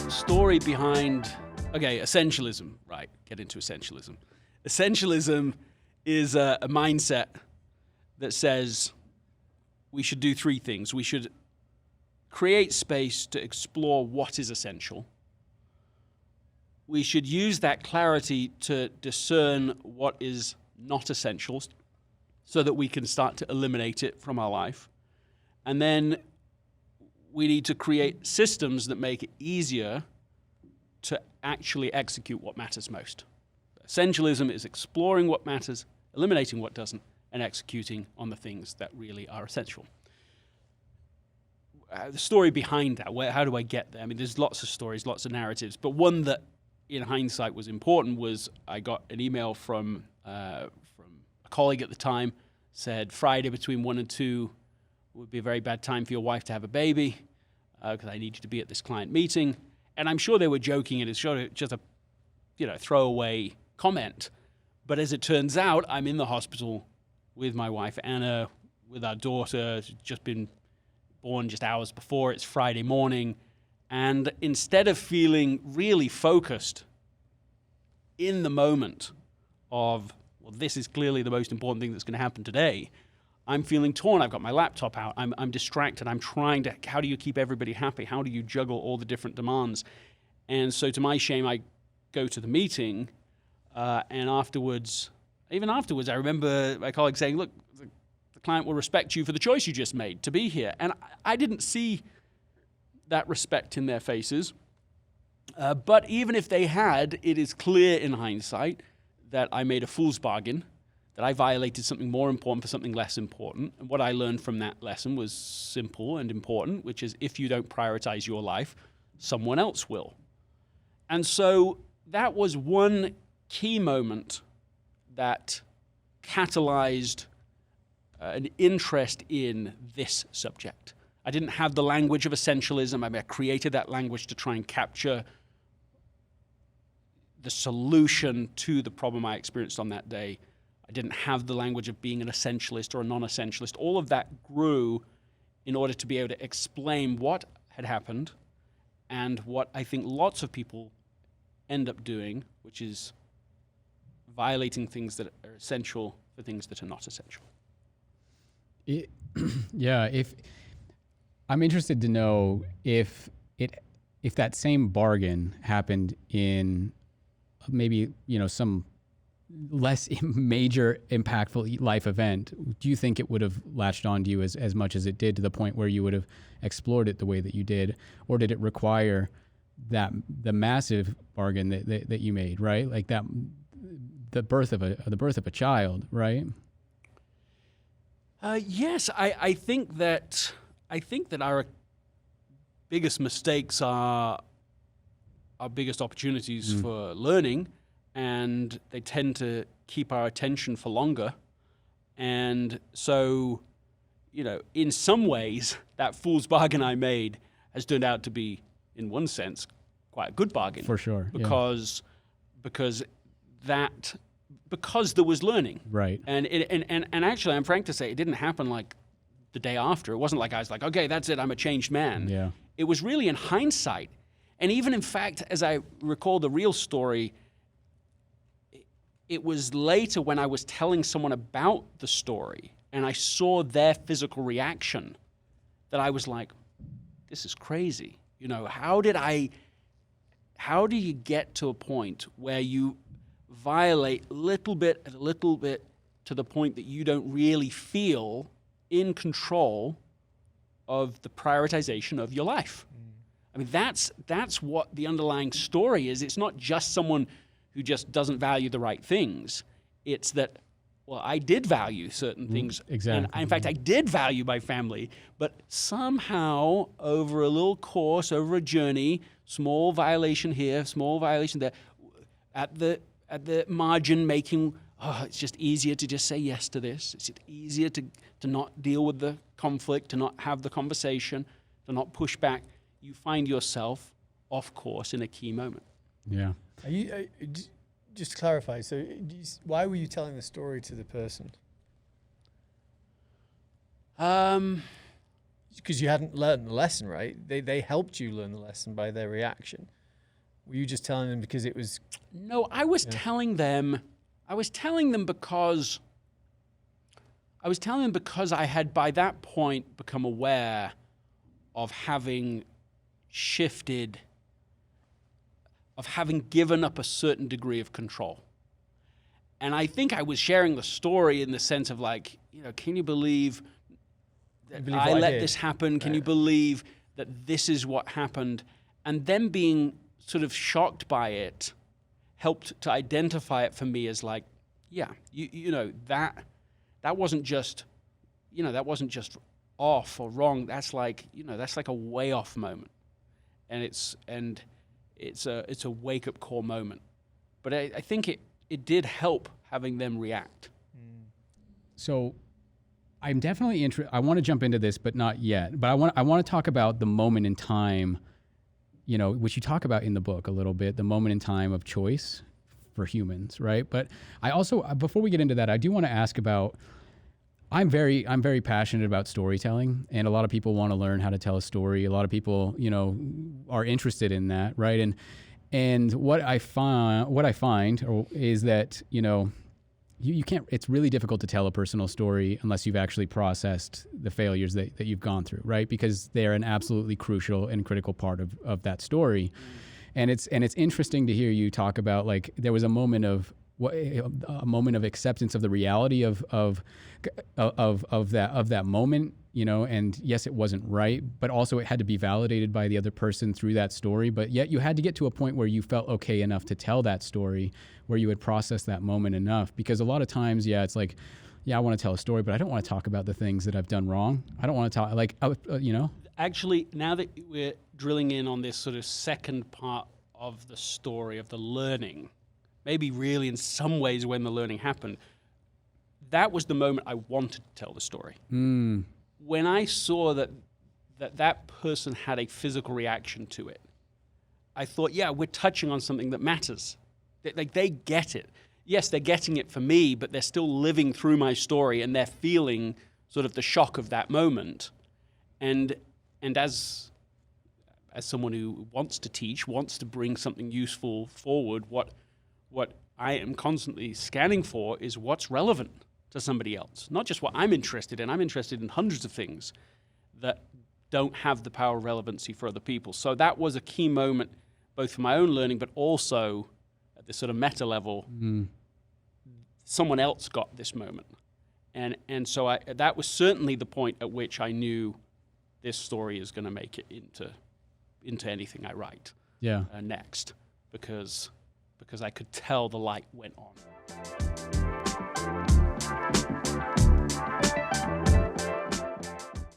story behind, okay, essentialism, right, get into essentialism. Essentialism is a mindset that says we should do three things. We should create space to explore what is essential. We should use that clarity to discern what is not essential so that we can start to eliminate it from our life. And then we need to create systems that make it easier to actually execute what matters most. Essentialism is exploring what matters, eliminating what doesn't, and executing on the things that really are essential. The story behind that, how do I get there? I mean, there's lots of stories, lots of narratives, but one that in hindsight was important was I got an email from a colleague at the time, said Friday between 1 and 2 would be a very bad time for your wife to have a baby because I need you to be at this client meeting. And I'm sure they were joking, and it's just a throwaway comment. But as it turns out, I'm in the hospital with my wife, Anna, with our daughter. She's just been born just hours before. It's Friday morning. And instead of feeling really focused in the moment of, well, this is clearly the most important thing that's going to happen today, I'm feeling torn. I've got my laptop out. I'm distracted. I'm trying to, how do you keep everybody happy? How do you juggle all the different demands? And so to my shame, I go to the meeting, and even afterwards, I remember my colleague saying, look, the client will respect you for the choice you just made to be here. And I didn't see that respect in their faces. But even if they had, it is clear in hindsight that I made a fool's bargain, that I violated something more important for something less important. And what I learned from that lesson was simple and important, which is if you don't prioritize your life, someone else will. And so that was one key moment that catalyzed an interest in this subject. I didn't have the language of essentialism. I created that language to try and capture the solution to the problem I experienced on that day. I didn't have the language of being an essentialist or a non-essentialist. All of that grew in order to be able to explain what had happened and what I think lots of people end up doing, which is violating things that are essential for things that are not essential. I'm interested to know if that same bargain happened in maybe some less major impactful life event, do you think it would have latched on to you as much as it did, to the point where you would have explored it the way that you did? Or did it require the massive bargain that you made, right? Like that, the birth of a child, right? Yes, I think that our biggest mistakes are our biggest opportunities for learning, and they tend to keep our attention for longer. And so, in some ways, that fool's bargain I made has turned out to be, in one sense, quite a good bargain. For sure. Because there was learning. Right. And actually, I'm frank to say, it didn't happen like the day after. It wasn't like I was like, okay, that's it, I'm a changed man. Yeah. It was really in hindsight. And even in fact, as I recall the real story, it was later when I was telling someone about the story and I saw their physical reaction that I was like, this is crazy. How do you get to a point where you violate little bit to the point that you don't really feel in control of the prioritization of your life? I mean, that's what the underlying story is. It's not just someone who just doesn't value the right things. It's that, well, I did value certain things. Exactly. And in fact, I did value my family, but somehow over a little course, over a journey, small violation here, small violation there, at the margin making, it's just easier to just say yes to this. It's just easier to not deal with the conflict, to not have the conversation, to not push back. You find yourself off course in a key moment. Yeah. Just to clarify, so why were you telling the story to the person? because you hadn't learned the lesson, right? They helped you learn the lesson by their reaction. Were you just telling them because it was? No, I was telling them. I was telling them because I had by that point become aware of having shifted, of having given up a certain degree of control. And I think I was sharing the story in the sense of like, can you believe that I let this happen? Can you believe that this is what happened? And them being sort of shocked by it helped to identify it for me as like, that wasn't just, that wasn't just off or wrong. That's like, that's like a way off moment. And it's a wake up call moment. But I think it did help having them react. So I'm definitely interested. I want to jump into this, but not yet. But I want to talk about the moment in time, which you talk about in the book a little bit, the moment in time of choice for humans, right? But I also, before we get into that, I do want to ask about, I'm very passionate about storytelling, and a lot of people want to learn how to tell a story. A lot of people, are interested in that, right? And what I find is that, you can't, it's really difficult to tell a personal story unless you've actually processed the failures that you've gone through, right? Because they're an absolutely crucial and critical part of that story. And it's interesting to hear you talk about, like, there was a moment of acceptance of the reality of that moment, and yes, it wasn't right, but also it had to be validated by the other person through that story. But yet you had to get to a point where you felt okay enough to tell that story, where you had processed that moment enough. Because a lot of times, it's like, I want to tell a story, but I don't want to talk about the things that I've done wrong. I don't want to talk, Actually, now that we're drilling in on this sort of second part of the story, of the learning, maybe really in some ways when the learning happened, that was the moment I wanted to tell the story. When I saw that person had a physical reaction to it, I thought, we're touching on something that matters. They get it. Yes, they're getting it for me, but they're still living through my story, and they're feeling sort of the shock of that moment. And as someone who wants to teach, wants to bring something useful forward, what I am constantly scanning for is what's relevant to somebody else. Not just what I'm interested in. I'm interested in hundreds of things that don't have the power of relevancy for other people. So that was a key moment, both for my own learning, but also at this sort of meta level. Someone else got this moment. And so that was certainly the point at which I knew this story is going to make it into anything I write next, because I could tell the light went on.